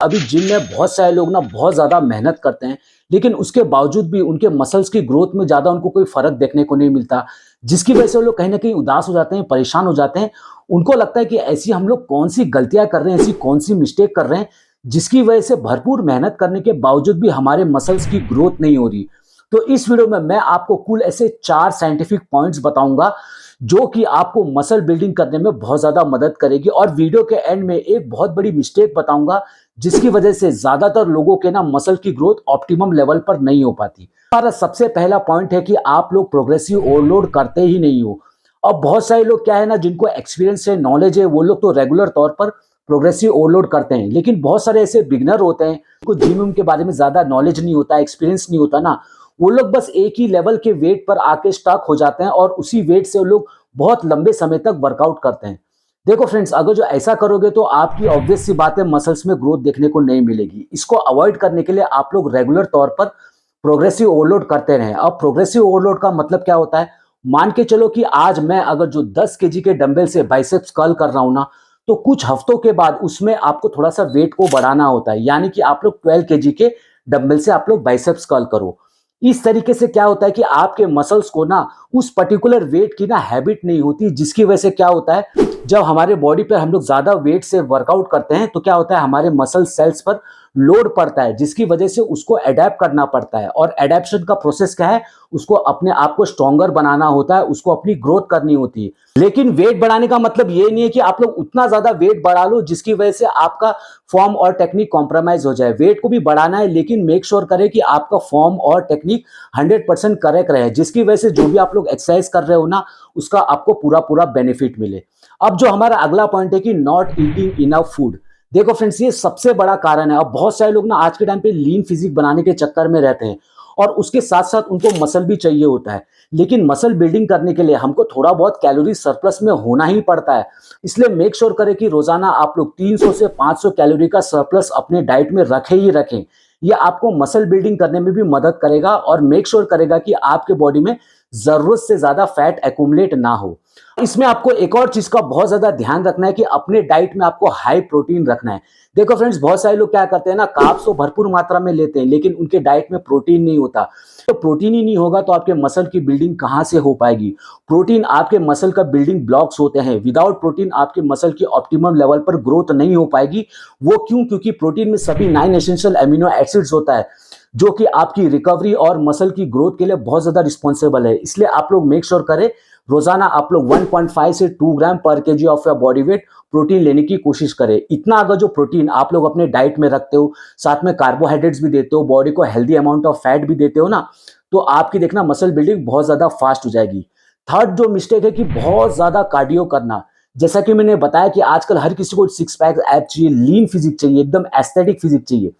अभी जिम में बहुत सारे लोग ना बहुत ज़्यादा मेहनत करते हैं, लेकिन उसके बावजूद भी उनके मसल्स की ग्रोथ में ज़्यादा उनको कोई फ़र्क देखने को नहीं मिलता, जिसकी वजह से वो लोग कहीं न कहीं उदास हो जाते हैं, परेशान हो जाते हैं। उनको लगता है कि ऐसी हम लोग कौन-सी गलतियाँ कर रहे हैं, ऐसी कौन-सी मिस्टेक कर रहे हैं, जिसकी वजह से भरपूर मेहनत करने के बावजूद भी हमारे मसल्स की ग्रोथ नहीं हो रही। तो इस वीडियो में मैं आपको कुल ऐसे 4 साइंटिफिक पॉइंट्स बताऊँगा, जो कि आपको मसल बिल्डिंग करने में बहुत ज़्यादा मदद करेगी, और वीडियो के एंड में एक बहुत बड़ी मिस्टेक बताऊँगा, जिसकी वजह से ज़्यादातर लोगों के ना मसल की ग्रोथ ऑप्टिमम लेवल पर नहीं हो पाती। हमारा सबसे पहला पॉइंट है कि आप लोग प्रोग्रेसिव ओवरलोड करते ही नहीं हो। अब बहुत सारे लोग क्या है ना, जिनको एक्सपीरियंस है, नॉलेज है, वो लोग तो रेगुलर तौर पर प्रोग्रेसिव ओवरलोड करते हैं, लेकिन बहुत सारे ऐसे बिगिनर होते हैं, उनको जिम के बारे में ज़्यादा नॉलेज नहीं होता, एक्सपीरियंस नहीं होता ना, वो लोग बस एक ही लेवल के वेट पर आके स्टक हो जाते हैं और उसी वेट से वो लोग बहुत लंबे समय तक वर्कआउट करते हैं। देखो फ्रेंड्स, अगर जो ऐसा करोगे तो आपकी ऑब्वियस सी बात है, मसल्स में ग्रोथ देखने को नहीं मिलेगी। इसको अवॉइड करने के लिए आप लोग रेगुलर तौर पर प्रोग्रेसिव ओवरलोड करते रहें। अब प्रोग्रेसिव ओवरलोड का मतलब क्या होता है? मान के चलो कि आज मैं अगर जो 10 केजी के डंबल से बाइसेप्स कर्ल कर रहा हूं ना, तो कुछ हफ्तों के बाद उसमें आपको थोड़ा सा वेट को बढ़ाना होता है, यानी कि आप लोग 12 केजी के डंबल से आप लोग बाइसेप्स कर्ल करो। इस तरीके से क्या होता है कि आपके मसल्स को ना उस पर्टिकुलर वेट की ना हैबिट नहीं होती, जिसकी वजह से क्या होता है, जब हमारे बॉडी पे हम लोग ज्यादा वेट से वर्कआउट करते हैं तो क्या होता है, हमारे मसल सेल्स पर लोड पड़ता है, जिसकी वजह से उसको अडेप्ट करना पड़ता है। और अडेप्शन का प्रोसेस क्या है, उसको अपने आप को स्ट्रॉन्गर बनाना होता है, उसको अपनी ग्रोथ करनी होती है। लेकिन वेट बढ़ाने का मतलब ये नहीं है कि आप लोग उतना ज्यादा वेट बढ़ा लो जिसकी वजह से आपका फॉर्म और टेक्निक कॉम्प्रोमाइज हो जाए। वेट को भी बढ़ाना है, लेकिन मेक श्योर करें कि आपका फॉर्म और टेक्निक 100% करेक्ट रहे, जिसकी वजह से जो भी आप लोग एक्सरसाइज कर रहे हो ना, उसका आपको पूरा पूरा बेनिफिट मिले। अब जो हमारा अगला पॉइंट है कि नॉट ईटिंग इनफ फूड। देखो फ्रेंड्स, ये सबसे बड़ा कारण है। अब बहुत सारे लोग ना आज के टाइम पे लीन फिजिक बनाने के चक्कर में रहते हैं, और उसके साथ साथ उनको मसल भी चाहिए होता है, लेकिन मसल बिल्डिंग करने के लिए हमको थोड़ा बहुत कैलोरी सरप्लस में होना ही पड़ता है। इसलिए मेक श्योर करें कि रोजाना आप लोग 300 से 500 कैलोरी का सरप्लस अपने डाइट में रखे ही रखें। ये आपको मसल बिल्डिंग करने में भी मदद करेगा, और मेक श्योर करेगा कि आपके बॉडी में जरूरत से ज्यादा फैट एक्यूमुलेट ना हो। इसमें आपको एक और चीज का बहुत ज्यादा ध्यान रखना है कि अपने डाइट में आपको हाई प्रोटीन रखना है। देखो फ्रेंड्स, बहुत सारे लोग क्या करते हैं ना, कार्ब्स तो भरपूर मात्रा में लेते हैं, लेकिन उनके डाइट में प्रोटीन नहीं होता। तो प्रोटीन ही नहीं होगा तो आपके मसल की बिल्डिंग कहां से हो पाएगी? प्रोटीन आपके मसल का बिल्डिंग ब्लॉक्स होते हैं। विदाउट प्रोटीन आपके मसल की ऑप्टिमम लेवल पर ग्रोथ नहीं हो पाएगी। वो क्यों? क्योंकि प्रोटीन में सभी 9 एसेंशियल अमीनो एसिड्स होता है, जो कि आपकी रिकवरी और मसल की ग्रोथ के लिए बहुत ज्यादा रिस्पॉन्सिबल है। इसलिए आप लोग मेक श्योर करें, रोजाना आप लोग 1.5 से 2 ग्राम पर KG of your body weight protein लेने की कोशिश करें। इतना अगर जो प्रोटीन आप लोग अपने डाइट में रखते हो, साथ में कार्बोहाइड्रेट्स भी देते हो, बॉडी को हेल्दी अमाउंट ऑफ फैट भी देते हो ना, तो आपकी देखना मसल बिल्डिंग बहुत ज्यादा फास्ट हो जाएगी। थर्ड जो मिस्टेक है कि बहुत ज्यादा कार्डियो करना। जैसा कि मैंने बताया कि आजकल हर किसी को सिक्स पैक एप चाहिए, लीन फिजिक चाहिए, एकदम एस्थेटिक फिजिक चाहिए,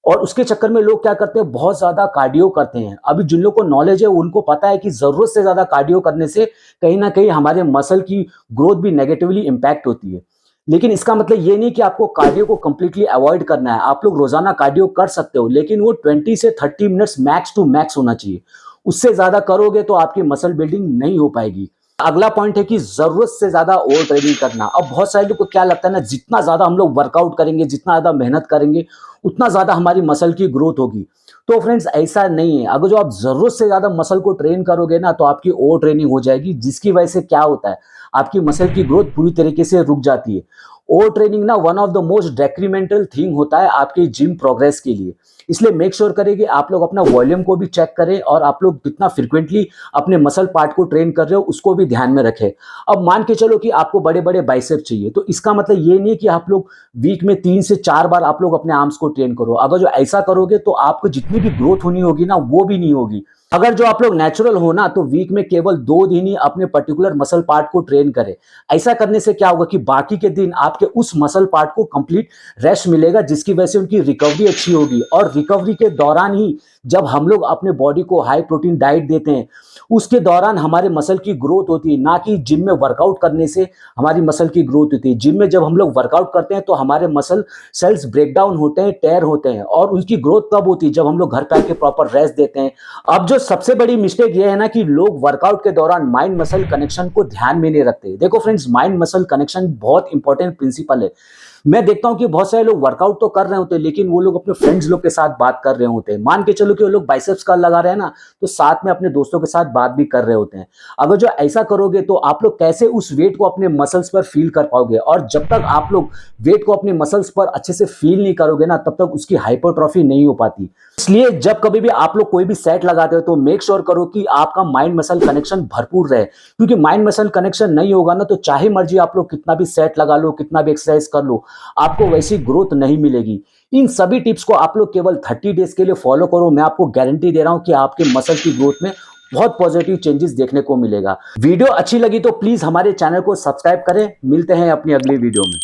और उसके चक्कर में लोग क्या करते हैं, बहुत ज्यादा कार्डियो करते हैं। अभी जिन लोगों को नॉलेज है उनको पता है कि जरूरत से ज्यादा कार्डियो करने से कहीं ना कहीं हमारे मसल की ग्रोथ भी नेगेटिवली इंपैक्ट होती है। लेकिन इसका मतलब ये नहीं कि आपको कार्डियो को कंप्लीटली अवॉइड करना है। आप लोग रोजाना कार्डियो कर सकते हो, लेकिन वो 20 से 30 मिनट्स मैक्स टू मैक्स होना चाहिए। उससे ज्यादा करोगे तो आपकी मसल बिल्डिंग नहीं हो पाएगी। अगला पॉइंट है कि जरूरत से ज्यादा ओवर ट्रेनिंग करना। अब बहुत सारे लोग को क्या लगता है ना, जितना ज्यादा हम लोग वर्कआउट करेंगे, जितना ज्यादा मेहनत करेंगे, उतना ज्यादा हमारी मसल की ग्रोथ होगी। तो फ्रेंड्स, ऐसा नहीं है। अगर जो आप जरूरत से ज्यादा मसल को ट्रेन करोगे ना, तो आपकी ओवर ट्रेनिंग हो जाएगी, जिसकी वजह से क्या होता है, आपकी मसल की ग्रोथ पूरी तरीके से रुक जाती है। ओवर ट्रेनिंग ना one of the most detrimental thing होता है आपके जिम प्रोग्रेस के लिए। इसलिए मेक श्योर करें कि आप लोग अपना वॉल्यूम को भी चेक करें, और आप लोग कितना फ्रिक्वेंटली अपने मसल पार्ट को ट्रेन कर रहे हो उसको भी ध्यान में रखें। अब मान के चलो कि आपको बड़े बड़े बाइसेप चाहिए, तो इसका मतलब ये नहीं कि आप लोग वीक में 3 से 4 बार आप लोग अपने आर्म्स को ट्रेन करो। अगर जो ऐसा करोगे तो आपको जितनी भी ग्रोथ होनी होगी ना, वो भी नहीं होगी। अगर जो आप लोग नेचुरल हो ना, तो वीक में केवल 2 दिन ही अपने पर्टिकुलर मसल पार्ट को ट्रेन करें। ऐसा करने से क्या होगा कि बाकी के दिन आपके उस मसल पार्ट को कंप्लीट रेस्ट मिलेगा, जिसकी वजह से उनकी रिकवरी अच्छी होगी। और रिकवरी के दौरान ही जब हम लोग अपने बॉडी को हाई प्रोटीन डाइट देते हैं, उसके दौरान हमारे मसल की ग्रोथ होती है, ना कि जिम में वर्कआउट करने से हमारी मसल की ग्रोथ होती है। जिम में जब हम लोग वर्कआउट करते हैं तो हमारे मसल सेल्स ब्रेक डाउन होते हैं, टेयर होते हैं, और उनकी ग्रोथ कब होती है, जब हम लोग घर पे आके प्रॉपर रेस्ट देते हैं। अब जो सबसे बड़ी मिस्टेक ये है ना, कि लोग वर्कआउट के दौरान माइंड मसल कनेक्शन को ध्यान में नहीं रखते। देखो फ्रेंड्स, माइंड मसल कनेक्शन बहुत इंपॉर्टेंट प्रिंसिपल है। मैं देखता हूँ कि बहुत सारे लोग वर्कआउट तो कर रहे होते हैं, लेकिन वो लोग अपने फ्रेंड्स लोग के साथ बात कर रहे होते हैं। मान के चलो कि वो लोग बाइसेप्स कर्ल लगा रहे हैं ना, तो साथ में अपने दोस्तों के साथ बात भी कर रहे होते हैं। अगर जो ऐसा करोगे तो आप लोग कैसे उस वेट को अपने मसल्स पर फील कर पाओगे? और जब तक आप लोग वेट को अपने मसल्स पर अच्छे से फील नहीं करोगे ना, तब तक उसकी हाइपरट्रॉफी नहीं हो पाती। इसलिए जब कभी भी आप लोग कोई भी सेट लगाते हो तो मेक श्योर करो कि आपका माइंड मसल कनेक्शन भरपूर रहे, क्योंकि माइंड मसल कनेक्शन नहीं होगा ना, तो चाहे मर्जी आप लोग कितना भी सेट लगा लो, कितना भी एक्सरसाइज कर लो, आपको वैसी ग्रोथ नहीं मिलेगी। इन सभी टिप्स को आप लोग केवल 30 डेज के लिए फॉलो करो। मैं आपको गारंटी दे रहा हूं कि आपके मसल की ग्रोथ में बहुत पॉजिटिव चेंजेस देखने को मिलेगा। वीडियो अच्छी लगी तो प्लीज हमारे चैनल को सब्सक्राइब करें। मिलते हैं अपनी अगली वीडियो में।